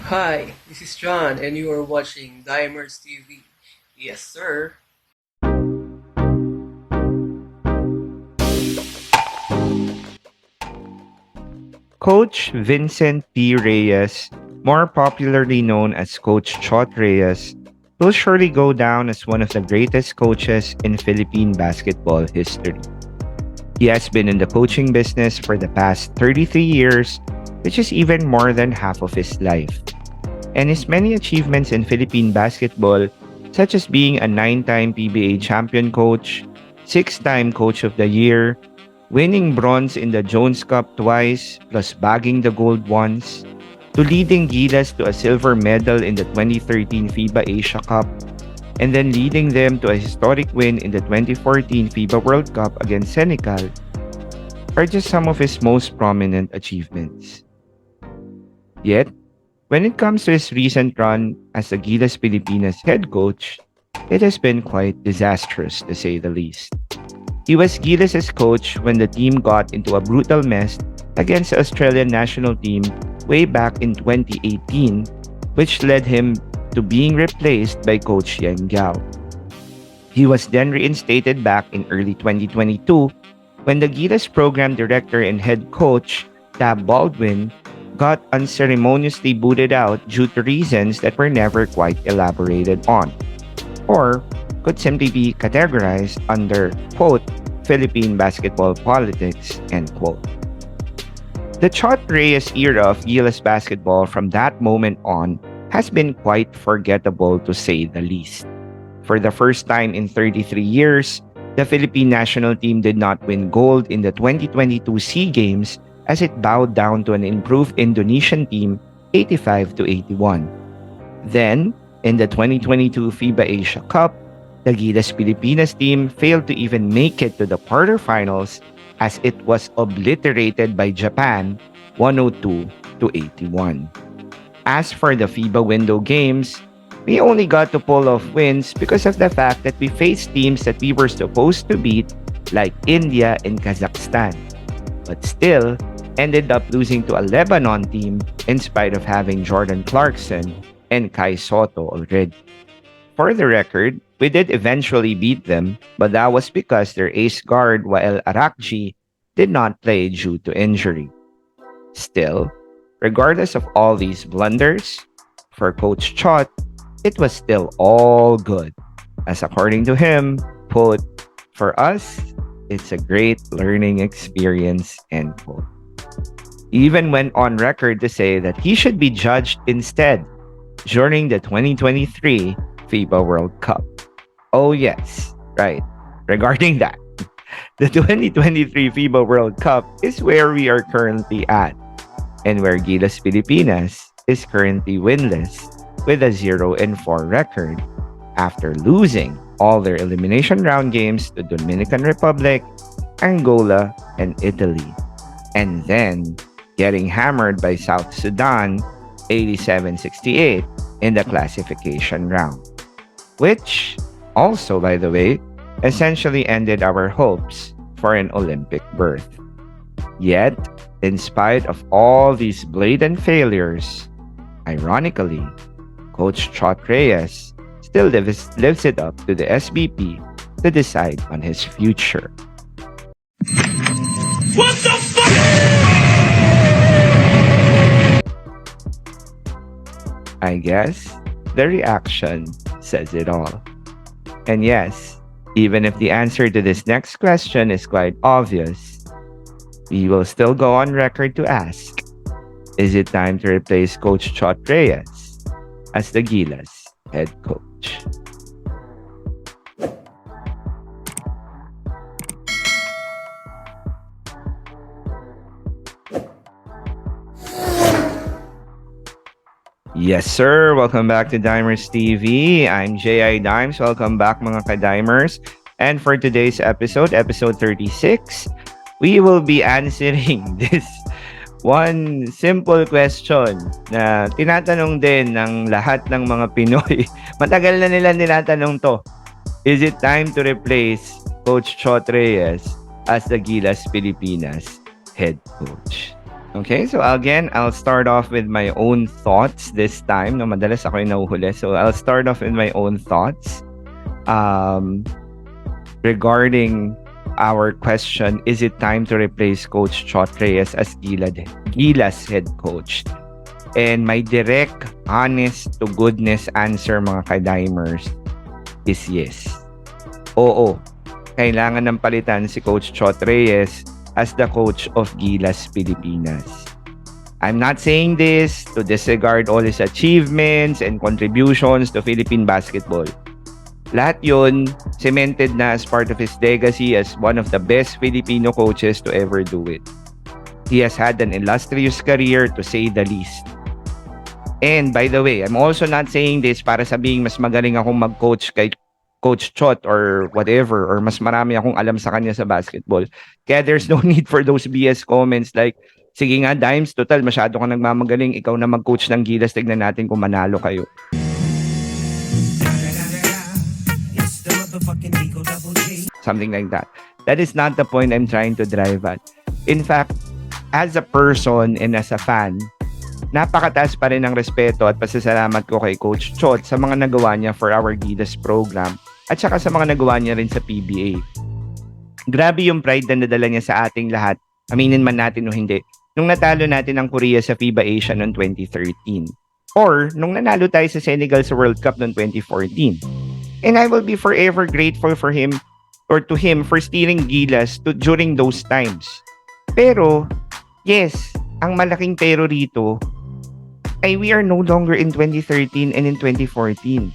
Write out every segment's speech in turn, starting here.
Hi, this is John, and you are watching Dimers TV. Yes, sir. Coach Vincent P. Reyes, more popularly known as Coach Chot Reyes, will surely go down as one of the greatest coaches in Philippine basketball history. He has been in the coaching business for the past 33 years, which is even more than half of his life. And his many achievements in Philippine basketball, such as being a 9-time PBA champion coach, 6-time coach of the year, winning bronze in the Jones Cup twice, plus bagging the gold once, to leading Gilas to a silver medal in the 2013 FIBA Asia Cup, and then leading them to a historic win in the 2014 FIBA World Cup against Senegal, are just some of his most prominent achievements. Yet, when it comes to his recent run as the Gilas Pilipinas head coach, it has been quite disastrous to say the least. He was Gilas' coach when the team got into a brutal mess against the Australian national team way back in 2018, which led him to being replaced by Coach Yang Gao. He was then reinstated back in early 2022 when the Gilas program director and head coach, Tab Baldwin, got unceremoniously booted out due to reasons that were never quite elaborated on, or could simply be categorized under, quote, Philippine basketball politics, end quote. The Chot Reyes era of Gilas basketball from that moment on has been quite forgettable to say the least. For the first time in 33 years, the Philippine national team did not win gold in the 2022 SEA Games as it bowed down to an improved Indonesian team 85 to 81. Then, in the 2022 FIBA Asia Cup, the Gilas Pilipinas team failed to even make it to the quarterfinals as it was obliterated by Japan 102 to 81. As for the FIBA window games, we only got to pull off wins because of the fact that we faced teams that we were supposed to beat like India and Kazakhstan, but still ended up losing to a Lebanon team in spite of having Jordan Clarkson and Kai Sotto already. For the record, we did eventually beat them, but that was because their ace guard Wael Arakji did not play due to injury. Still, regardless of all these blunders, for Coach Chot, it was still all good. As according to him, quote, for us, it's a great learning experience, end quote. He even went on record to say that he should be judged instead during the 2023 FIBA World Cup. Oh, yes, right. Regarding that, the 2023 FIBA World Cup is where we are currently at, and where Gilas Pilipinas is currently winless with a 0-4 record after losing all their elimination round games to Dominican Republic, Angola, and Italy, and then getting hammered by South Sudan 87-68 in the classification round, which also, by the way, essentially ended our hopes for an Olympic berth. Yet, in spite of all these blatant failures, ironically, Coach Chot Reyes still lives it up to the SBP to decide on his future. What the fuck? I guess the reaction says it all. And yes, even if the answer to this next question is quite obvious, we will still go on record to ask, is it time to replace Coach Chot Reyes as the Gilas head coach? Yes, sir. Welcome back to Dimers TV. I'm J.I. Dimes. Welcome back, mga ka-Dimers. And for today's episode, episode 36, we will be answering this one simple question na tinatanong din ng lahat ng mga Pinoy. Matagal na nila tinatanong to. Is it time to replace Coach Chot Reyes as the Gilas Pilipinas head coach? Okay, so again, I'll start off with my own thoughts this time. No, madalas ako yung nahuhuli. So I'll start off with my own thoughts um, regarding our question, is it time to replace Coach Chot Reyes as Gilas head coach? And my direct, honest to goodness answer mga kadimers is yes. Oo, kailangan ng palitan si Coach Chot Reyes as the coach of Gilas Pilipinas. I'm not saying this to disregard all his achievements and contributions to Philippine basketball. Lahat yun cemented na as part of his legacy as one of the best Filipino coaches to ever do it. He has had an illustrious career to say the least. And by the way, I'm also not saying this para sabihing mas magaling akong mag-coach kay Coach Chot or whatever, or mas marami akong alam sa kanya sa basketball. Kaya there's no need for those BS comments like, sige nga Dimes, total masyado ka nagmamagaling, ikaw na mag-coach ng Gilas, tignan natin kung manalo kayo. Something like that. That is not the point I'm trying to drive at. In fact, as a person and as a fan, napakataas pa rin ang respeto at pasasalamat ko kay Coach Chot sa mga nagawa niya for our Gilas program at saka sa mga nagawa niya rin sa PBA. Grabe yung pride na nadala niya sa ating lahat, aminin man natin o hindi, nung natalo natin ang Korea sa FIBA Asia noong 2013 or nung nanalo tayo sa Senegal sa World Cup noong 2014. And I will be forever grateful for him or to him for steering Gilas during those times. Pero, yes, ang malaking pero rito ay we are no longer in 2013 and in 2014.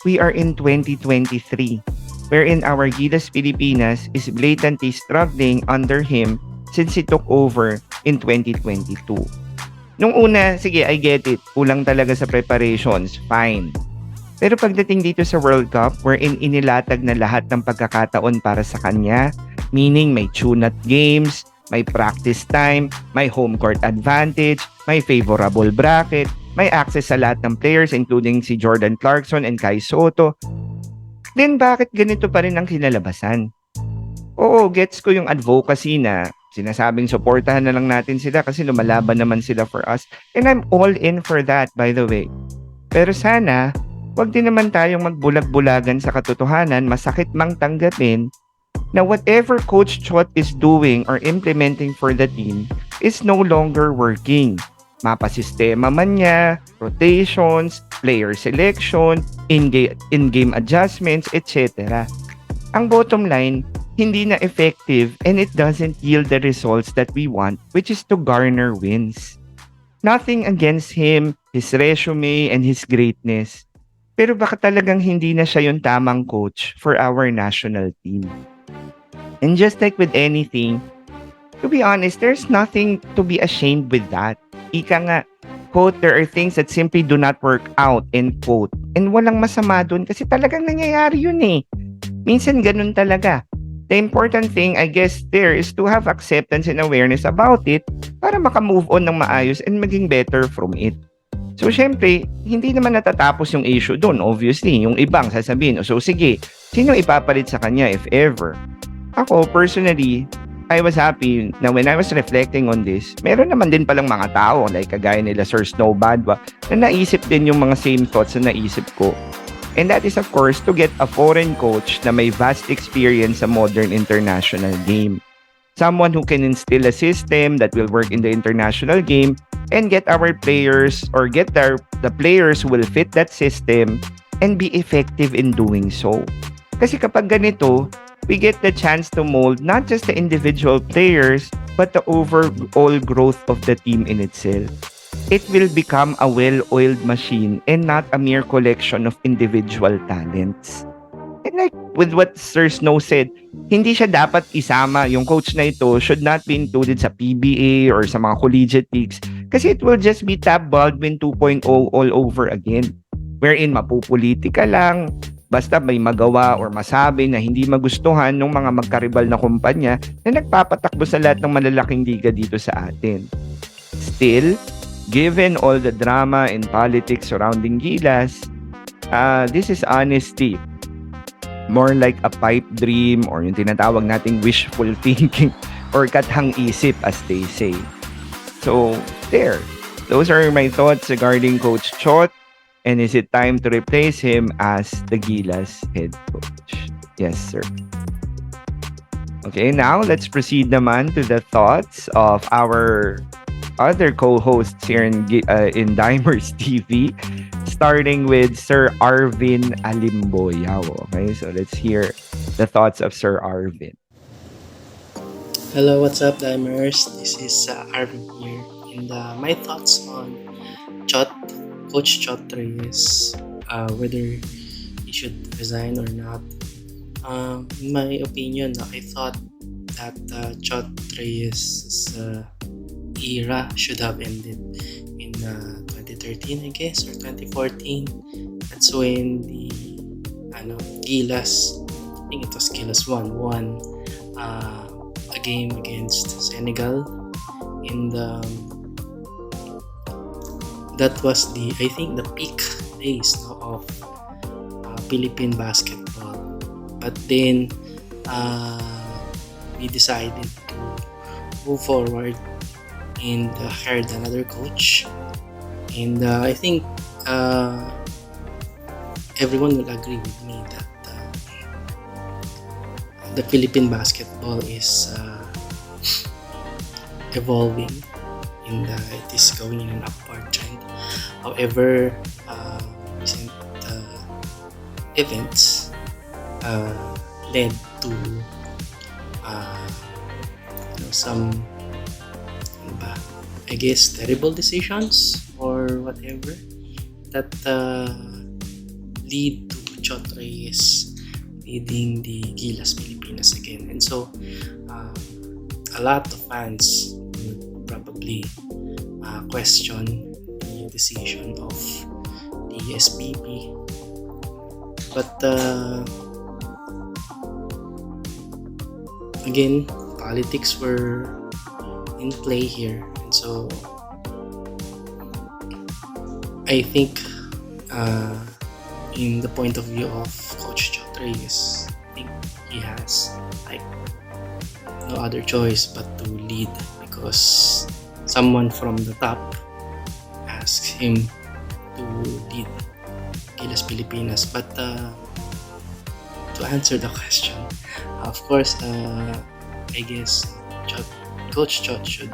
We are in 2023, wherein our Gilas Pilipinas is blatantly struggling under him since he took over in 2022. Nung una, sige, I get it. Kulang talaga sa preparations. Fine. Pero pagdating dito sa World Cup, wherein inilatag na lahat ng pagkakataon para sa kanya, meaning may tune-up games, may practice time, may home court advantage, may favorable bracket, may access sa lahat ng players including si Jordan Clarkson and Kai Sotto. Then bakit ganito pa rin ang kinalabasan? Oo, gets ko yung advocacy na sinasabing suportahan na lang natin sila kasi lumalaban naman sila for us. And I'm all in for that, by the way. Pero sana, wag din naman tayong magbulag-bulagan sa katotohanan, masakit mang tanggapin na whatever Coach Chot is doing or implementing for the team is no longer working. Mapasistema man niya, rotations, player selection, in-game adjustments, etc. Ang bottom line, hindi na effective and it doesn't yield the results that we want, which is to garner wins. Nothing against him, his resume, and his greatness. Pero baka talagang hindi na siya yung tamang coach for our national team. And just like with anything, to be honest, there's nothing to be ashamed with that. Ika nga, quote, there are things that simply do not work out, end quote. And walang masama dun kasi talagang nangyayari yun eh. Minsan ganun talaga. The important thing, I guess, there is to have acceptance and awareness about it para makamove on ng maayos and maging better from it. So, syempre, hindi naman natatapos yung issue doon. Obviously, yung ibang sasabihin, so sige, sino ipapalit sa kanya if ever? Ako, personally, I was happy na when I was reflecting on this, meron naman din palang mga tao, like kagaya nila Sir Snowbadwa, na naisip din yung mga same thoughts na naisip ko. And that is, of course, to get a foreign coach na may vast experience sa modern international game. Someone who can instill a system that will work in the international game and get our players or get the players who will fit that system and be effective in doing so. Kasi kapag ganito, we get the chance to mold not just the individual players but the overall growth of the team in itself. It will become a well-oiled machine and not a mere collection of individual talents. And like with what Sir Snow said, hindi siya dapat isama, yung coach na ito should not be included sa PBA or sa mga collegiate leagues kasi it will just be Tab Baldwin 2.0 all over again. Wherein mapupolitika lang, basta may magawa or masabi na hindi magustuhan ng mga magkaribal na kumpanya na nagpapatakbo sa lahat ng malalaking liga dito sa atin. Still, given all the drama and politics surrounding Gilas, this is honesty. More like a pipe dream or yung tinatawag nating wishful thinking or kathang isip as they say. So there, those are my thoughts regarding Coach Chot. And is it time to replace him as the Gilas head coach? Yes, sir. Okay, now let's proceed naman to the thoughts of our other co-hosts here in Dimers TV, starting with Sir Arvin Alimboyao. Okay, so let's hear the thoughts of Sir Arvin. Hello, what's up, Dimers? This is Arvin here, and my thoughts on Chot, Coach Chot Reyes, whether he should resign or not. In my opinion, I thought that Chot Reyes' era should have ended in 2013, I guess, or 2014. That's when the Gilas, I think it was Gilas won a game against Senegal, and that was I think the peak days of Philippine basketball. But then we decided to move forward and hired another coach, and I think everyone will agree with me that the Philippine basketball is evolving, and it is going in an upward trend. However, recent events led to some I guess terrible decisions or whatever that lead to Chot Reyes leading the Gilas Pilipinas again. And so a lot of fans would probably question the decision of the SPP, but again, politics were in play here, and so I think in the point of view of Coach Chot Reyes, I think he has like no other choice but to lead, because someone from the top asked him to lead Gilas Pilipinas. But to answer the question, of course, I guess Coach Chot should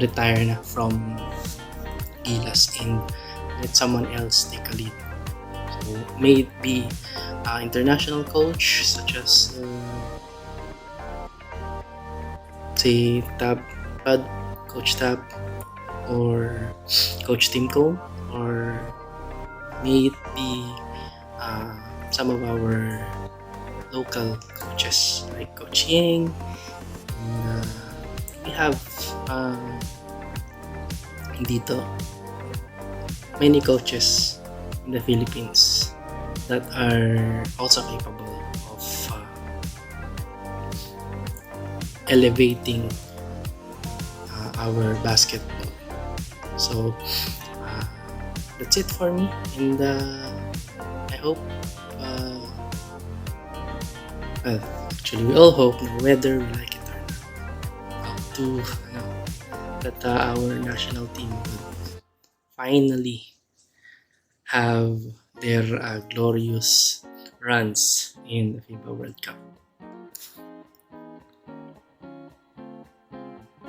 retire na from Gilas and let someone else take a lead. So may it be international coach such as say Coach Tab, or Coach Timko, or may it be some of our local coaches like Coach Ying. And, we have dito many coaches in the Philippines that are also capable of elevating our basketball. So that's it for me, and I hope actually we all hope whether we like it or not to that our national team would finally have their glorious runs in the FIBA World Cup.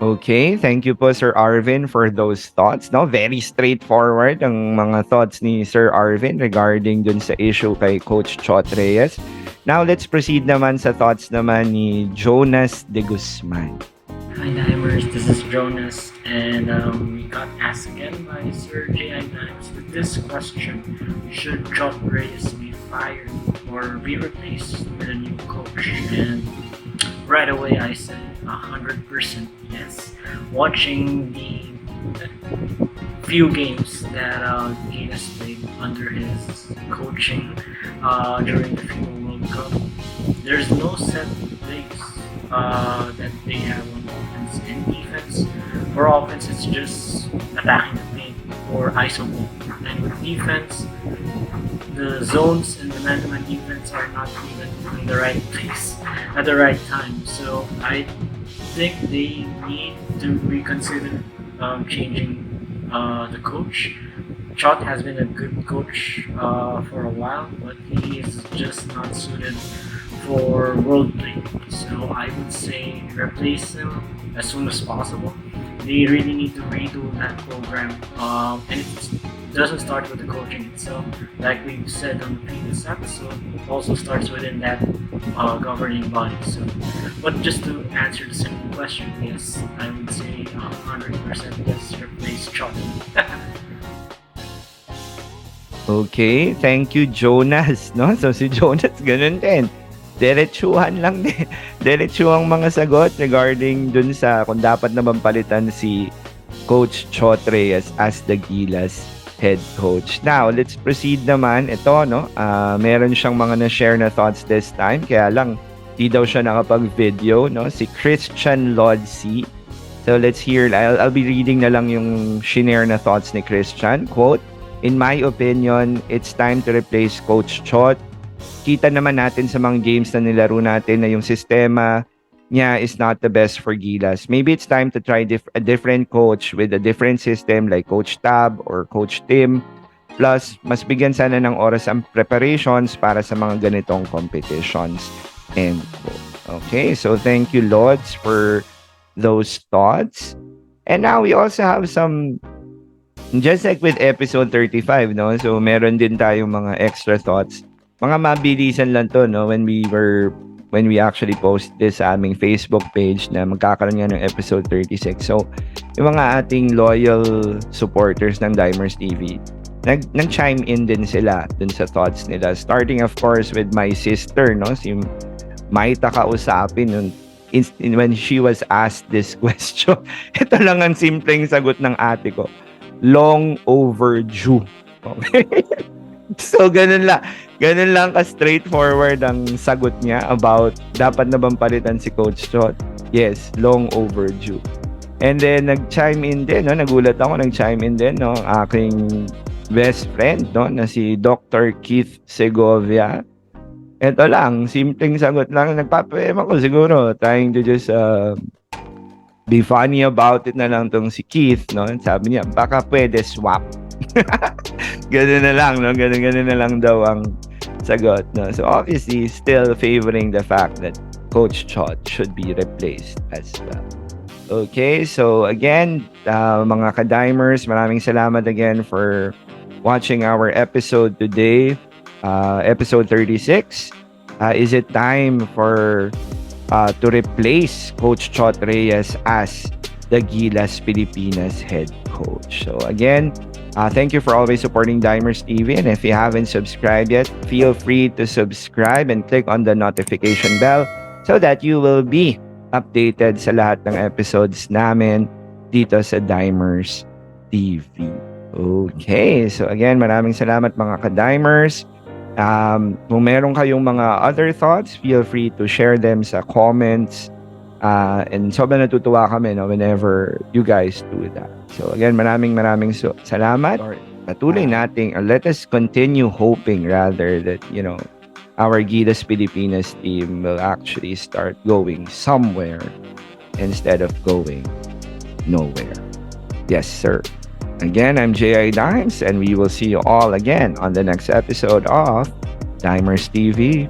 Okay, thank you po Sir Arvin for those thoughts. No, very straightforward ang mga thoughts ni Sir Arvin regarding dun sa issue kay Coach Chot Reyes. Now let's proceed naman sa thoughts naman ni Jonas de Guzman. Hi Dimers, this is Jonas, and we got asked again by Sir J.I. Dimes with this question: should Chot Reyes be fired or be replaced with a new coach? And right away I said 100% yes. Watching the few games that Jonas played under his coaching during the FIBA World Cup, there's no set plays that they have on offense and defense. For offense, it's just attacking the paint or iso ball. And with defense, the zones and the man-to-man defense are not even in the right place at the right time. So I think they need to reconsider changing the coach. Chot has been a good coach for a while, but he is just not suited for world play. So I would say replace him as soon as possible. They really need to redo that program, and it doesn't start with the coaching itself. Like we've said on the previous episode, it also starts within that governing body. So, but just to answer the simple question, yes, I would say 100% yes, replace Chot. Okay, thank you Jonas, no? So si Jonas ganun din. Diretsuhan lang din. Diretsuhang mga sagot regarding dun sa kung dapat naman palitan si Coach Chot Reyes as the Gilas head coach. Now, let's proceed naman. Ito, no? Meron siyang mga na-share na thoughts this time. Kaya lang, di daw siya nakapag-video, no? Si Christian Lodsi. So, let's hear. I'll be reading na lang yung shinare na thoughts ni Christian. Quote, "In my opinion, it's time to replace Coach Chot. Kita naman natin sa mga games na nilaro natin na yung sistema niya is not the best for Gilas. Maybe it's time to try a different coach with a different system like Coach Tab or Coach Tim. Plus, mas bigyan sana ng oras ang preparations para sa mga ganitong competitions." End quote. Okay, so thank you, Lods, for those thoughts. And now we also have some, just like with episode 35, no? So meron din tayong mga extra thoughts. Mga mabilisan lang to, no? When we actually post this sa aming Facebook page na magkakaroon nga ng episode 36. So, yung mga ating loyal supporters ng Dimers TV, nag-chime in din sila dun sa thoughts nila. Starting, of course, with my sister, no? Si Maita kausapin nun. When she was asked this question, ito lang ang simpleng sagot ng ate ko. Long overdue. Okay? So, ganun lang ka-straightforward ang sagot niya about dapat na bang palitan si Coach Chot. Yes, long overdue. And then, nag-chime in din, no? Nagulat ako, nag-chime in din, no? Aking best friend, no? Na si Dr. Keith Segovia. Ito lang, simpleng sagot lang. Nagpapaema ko siguro, trying to just be funny about it na lang tong si Keith, no? Sabi niya, baka pwede swap. Ganun na lang, no? Ganun na lang daw ang sagot, no? So obviously, still favoring the fact that Coach Chot should be replaced as well. Okay, so again, mga ka-Dimers, maraming salamat again for watching our episode today, episode 36. Is it time for to replace Coach Chot Reyes as the Gilas Pilipinas head coach? So again, thank you for always supporting Dimers TV, and if you haven't subscribed yet, feel free to subscribe and click on the notification bell so that you will be updated sa lahat ng episodes namin dito sa Dimers TV. Okay, so again, maraming salamat mga ka-Dimers. Kung meron kayong mga other thoughts, feel free to share them sa comments. And sobrang natutuwa kami, no, whenever you guys do that. So again, maraming salamat. Patuloy nating, let us continue hoping rather that, you know, our Gilas Pilipinas team will actually start going somewhere instead of going nowhere. Yes, sir. Again, I'm J.I. Dimes, and we will see you all again on the next episode of Dimers TV.